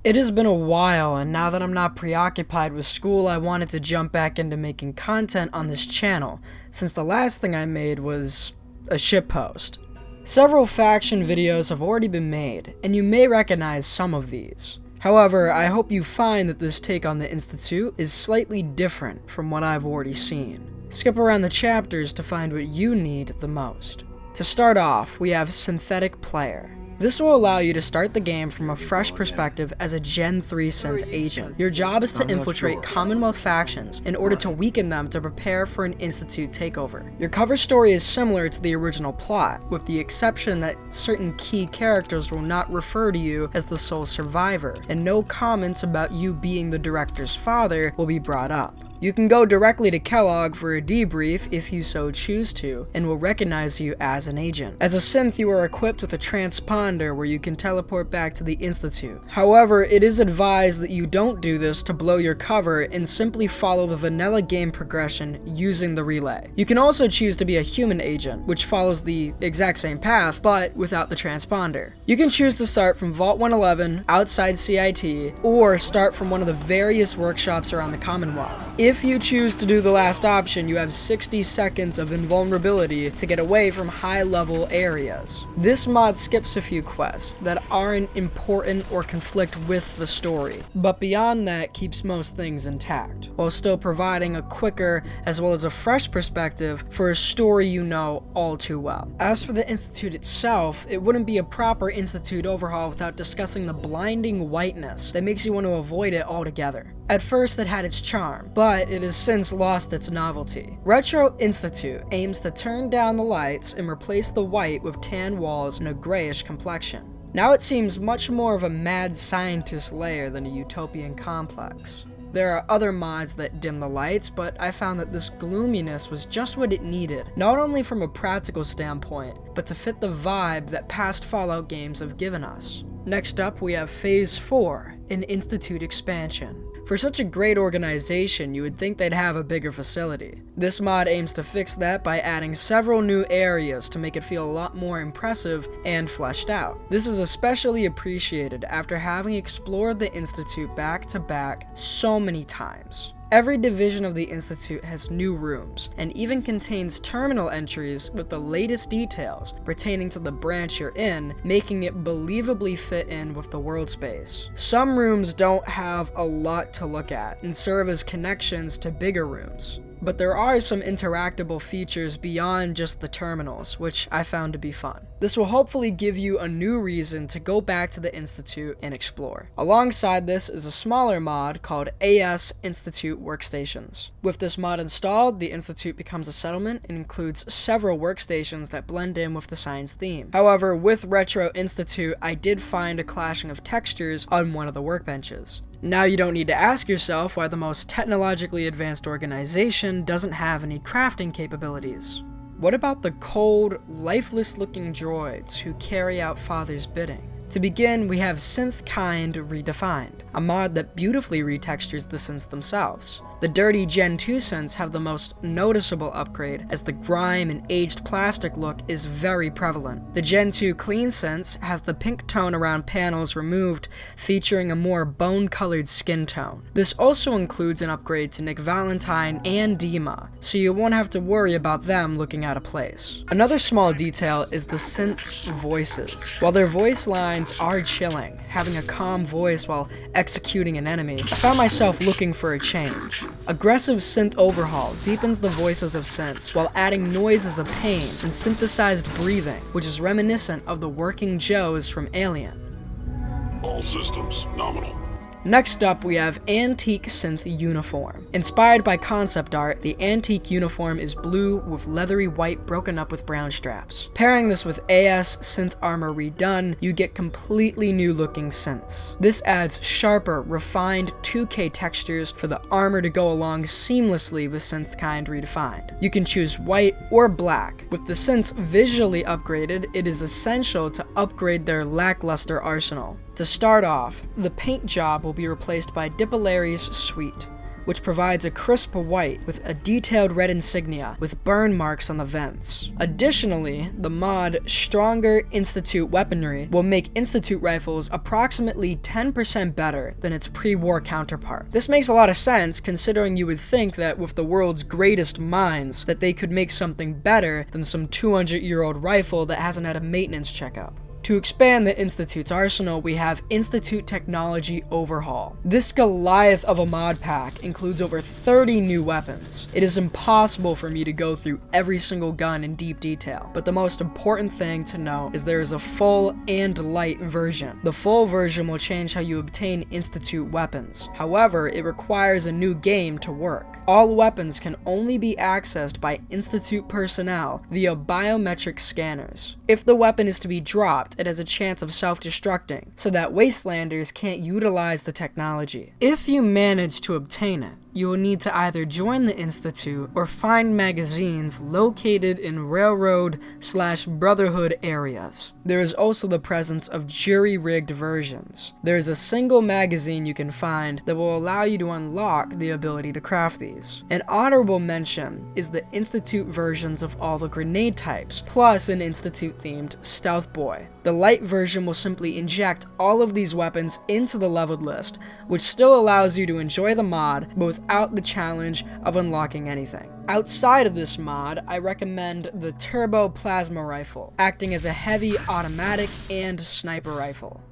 It has been a while, and now that I'm not preoccupied with school, I wanted to jump back into making content on this channel, since the last thing I made was a shitpost. Several faction videos have already been made, and you may recognize some of these. However, I hope you find that this take on the Institute is slightly different from what I've already seen. Skip around the chapters to find what you need the most. To start off, we have Synthetic Player. This will allow you to start the game from a fresh perspective as a Gen 3 synth agent. Your job is to infiltrate Commonwealth factions in order to weaken them to prepare for an Institute takeover. Your cover story is similar to the original plot, with the exception that certain key characters will not refer to you as the sole survivor, and no comments about you being the director's father will be brought up. You can go directly to Kellogg for a debrief if you so choose to, and will recognize you as an agent. As a synth, you are equipped with a transponder where you can teleport back to the Institute. However, it is advised that you don't do this to blow your cover and simply follow the vanilla game progression using the relay. You can also choose to be a human agent, which follows the exact same path, but without the transponder. You can choose to start from Vault 111, outside CIT, or start from one of the various workshops around the Commonwealth. If you choose to do the last option, you have 60 seconds of invulnerability to get away from high-level areas. This mod skips a few quests that aren't important or conflict with the story, but beyond that keeps most things intact, while still providing a quicker as well as a fresh perspective for a story you know all too well. As for the Institute itself, it wouldn't be a proper Institute overhaul without discussing the blinding whiteness that makes you want to avoid it altogether. At first it had its charm, but it has since lost its novelty. Retro Institute aims to turn down the lights and replace the white with tan walls and a grayish complexion. Now it seems much more of a mad scientist lair than a utopian complex. There are other mods that dim the lights, but I found that this gloominess was just what it needed, not only from a practical standpoint, but to fit the vibe that past Fallout games have given us. Next up, we have Phase 4, an Institute expansion. For such a great organization, you would think they'd have a bigger facility. This mod aims to fix that by adding several new areas to make it feel a lot more impressive and fleshed out. This is especially appreciated after having explored the Institute back to back so many times. Every division of the Institute has new rooms, and even contains terminal entries with the latest details pertaining to the branch you're in, making it believably fit in with the world space. Some rooms don't have a lot to look at, and serve as connections to bigger rooms. But there are some interactable features beyond just the terminals, which I found to be fun. This will hopefully give you a new reason to go back to the Institute and explore. Alongside this is a smaller mod called AS Institute Workstations. With this mod installed, the Institute becomes a settlement and includes several workstations that blend in with the science theme. However, with Retro Institute, I did find a clashing of textures on one of the workbenches. Now you don't need to ask yourself why the most technologically advanced organization doesn't have any crafting capabilities. What about the cold, lifeless-looking droids who carry out Father's bidding? To begin, we have Synthkind Redefined, a mod that beautifully retextures the synths themselves. The dirty Gen 2 synths have the most noticeable upgrade, as the grime and aged plastic look is very prevalent. The Gen 2 clean synths have the pink tone around panels removed, featuring a more bone-colored skin tone. This also includes an upgrade to Nick Valentine and Dima, so you won't have to worry about them looking out of place. Another small detail is the synths' voices. While their voice lines are chilling, having a calm voice while executing an enemy, I found myself looking for a change. Aggressive synth overhaul deepens the voices of synths while adding noises of pain and synthesized breathing, which is reminiscent of the working Joes from Alien. All systems nominal. Next up, we have Antique Synth Uniform. Inspired by concept art, the antique uniform is blue with leathery white broken up with brown straps. Pairing this with AS Synth Armor Redone, you get completely new looking synths. This adds sharper, refined 2K textures for the armor to go along seamlessly with Synthkind Redefined. You can choose white or black. With the synths visually upgraded, it is essential to upgrade their lackluster arsenal. To start off, the paint job will be replaced by Dpillari's Suite. which provides a crisp white with a detailed red insignia with burn marks on the vents. Additionally, the mod Stronger Institute Weaponry will make Institute rifles approximately 10% better than its pre-war counterpart. This makes a lot of sense considering you would think that with the world's greatest minds that they could make something better than some 200-year-old rifle that hasn't had a maintenance checkup. To expand the Institute's arsenal, we have Institute Technology Overhaul. This Goliath of a mod pack includes over 30 new weapons. It is impossible for me to go through every single gun in deep detail, but the most important thing to know is there is a full and light version. The full version will change how you obtain Institute weapons. However, it requires a new game to work. All weapons can only be accessed by Institute personnel via biometric scanners. If the weapon is to be dropped, it has a chance of self-destructing, so that wastelanders can't utilize the technology. If you manage to obtain it, you will need to either join the Institute or find magazines located in railroad/brotherhood areas. There is also the presence of jury-rigged versions. There is a single magazine you can find that will allow you to unlock the ability to craft these. An honorable mention is the Institute versions of all the grenade types, plus an Institute-themed Stealth Boy. The light version will simply inject all of these weapons into the leveled list, which still allows you to enjoy the mod, but without the challenge of unlocking anything. Outside of this mod, I recommend the Turbo Plasma Rifle, acting as a heavy automatic and sniper rifle.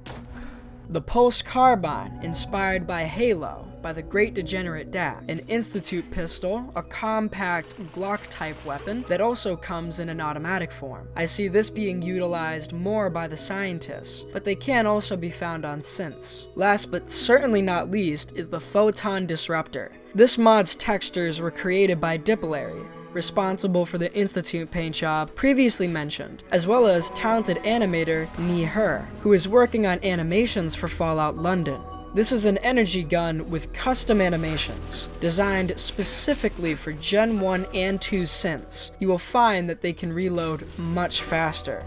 The Pulse Carbine, inspired by Halo, by the Great Degenerate Dad, an Institute pistol, a compact Glock-type weapon that also comes in an automatic form. I see this being utilized more by the scientists, but they can also be found on synths. Last but certainly not least is the Photon Disruptor. This mod's textures were created by Dpillari, responsible for the Institute paint job previously mentioned, as well as talented animator Her, who is working on animations for Fallout London. This is an energy gun with custom animations, designed specifically for Gen 1 and 2 synths. You will find that they can reload much faster.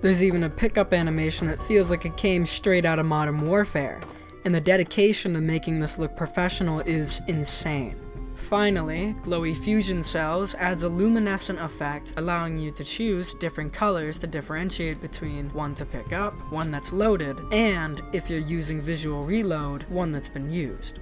There's even a pickup animation that feels like it came straight out of Modern Warfare, and the dedication to making this look professional is insane. Finally, Glowy Fusion Cells adds a luminescent effect, allowing you to choose different colors to differentiate between one to pick up, one that's loaded, and, if you're using Visual Reload, one that's been used.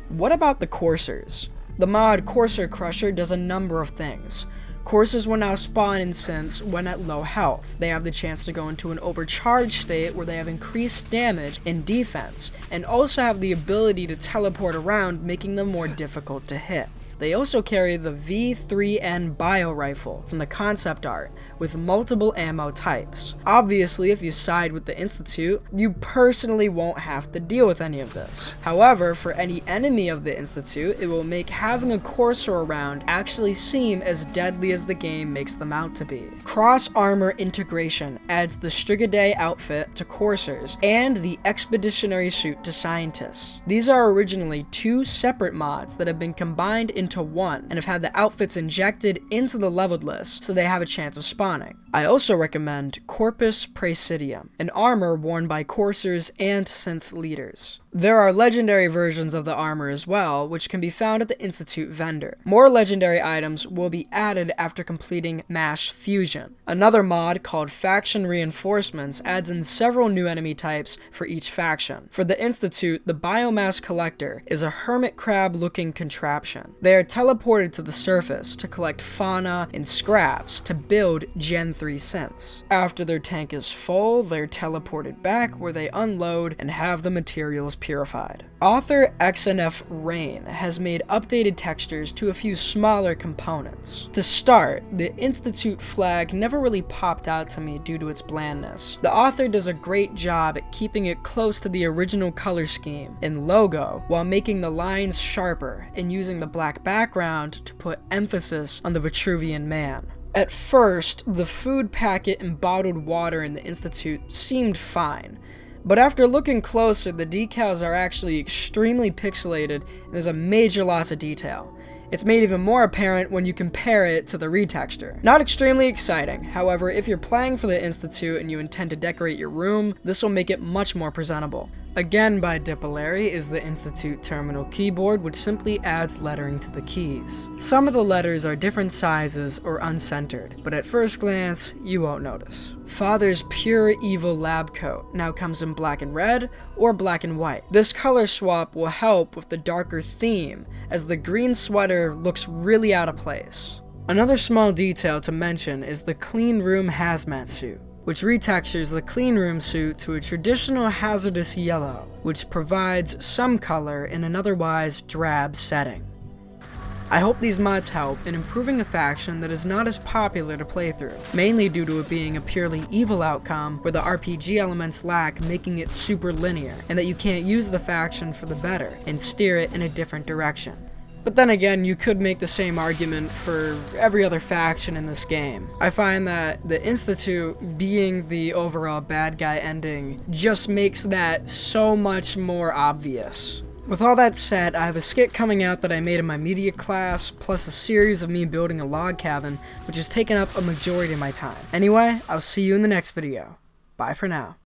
What about the coursers? The mod Courser Crusher does a number of things. Coursers will now spawn in synths when at low health. They have the chance to go into an overcharged state where they have increased damage and defense, and also have the ability to teleport around, making them more difficult to hit. They also carry the V3N Bio Rifle from the concept art, with multiple ammo types. Obviously, if you side with the Institute, you personally won't have to deal with any of this. However, for any enemy of the Institute, it will make having a courser around actually seem as deadly as the game makes them out to be. Cross-armor integration adds the Strigaday outfit to coursers, and the Expeditionary suit to scientists. These are originally two separate mods that have been combined into one, and have had the outfits injected into the leveled list, so they have a chance of spawning. I also recommend Corpus Praesidium, an armor worn by coursers and synth leaders. There are legendary versions of the armor as well, which can be found at the Institute vendor. More legendary items will be added after completing Mash Fusion. Another mod called Faction Reinforcements adds in several new enemy types for each faction. For the Institute, the Biomass Collector is a hermit crab-looking contraption. They are teleported to the surface to collect fauna and scraps to build Gen 3 synths. After their tank is full, they're teleported back where they unload and have the materials purified. Author XNFRain has made updated textures to a few smaller components. To start, the Institute flag never really popped out to me due to its blandness. The author does a great job at keeping it close to the original color scheme and logo while making the lines sharper and using the black background to put emphasis on the Vitruvian man. At first, the food packet and bottled water in the Institute seemed fine, but after looking closer, the decals are actually extremely pixelated and there's a major loss of detail. It's made even more apparent when you compare it to the Retexture. Not extremely exciting, however, if you're playing for the Institute and you intend to decorate your room, this will make it much more presentable. Again by Dpillari is the Institute terminal keyboard, which simply adds lettering to the keys. Some of the letters are different sizes or uncentered, but at first glance, you won't notice. Father's Pure Evil lab coat now comes in black and red or black and white. This color swap will help with the darker theme, as the green sweater looks really out of place. Another small detail to mention is the Cleanroom hazmat suit, which retextures the cleanroom suit to a traditional hazardous yellow, which provides some color in an otherwise drab setting. I hope these mods help in improving a faction that is not as popular to play through, mainly due to it being a purely evil outcome where the RPG elements lack, making it super linear, and that you can't use the faction for the better and steer it in a different direction. But then again, you could make the same argument for every other faction in this game. I find that the Institute being the overall bad guy ending just makes that so much more obvious. With all that said, I have a skit coming out that I made in my media class, plus a series of me building a log cabin, which has taken up a majority of my time. Anyway, I'll see you in the next video. Bye for now.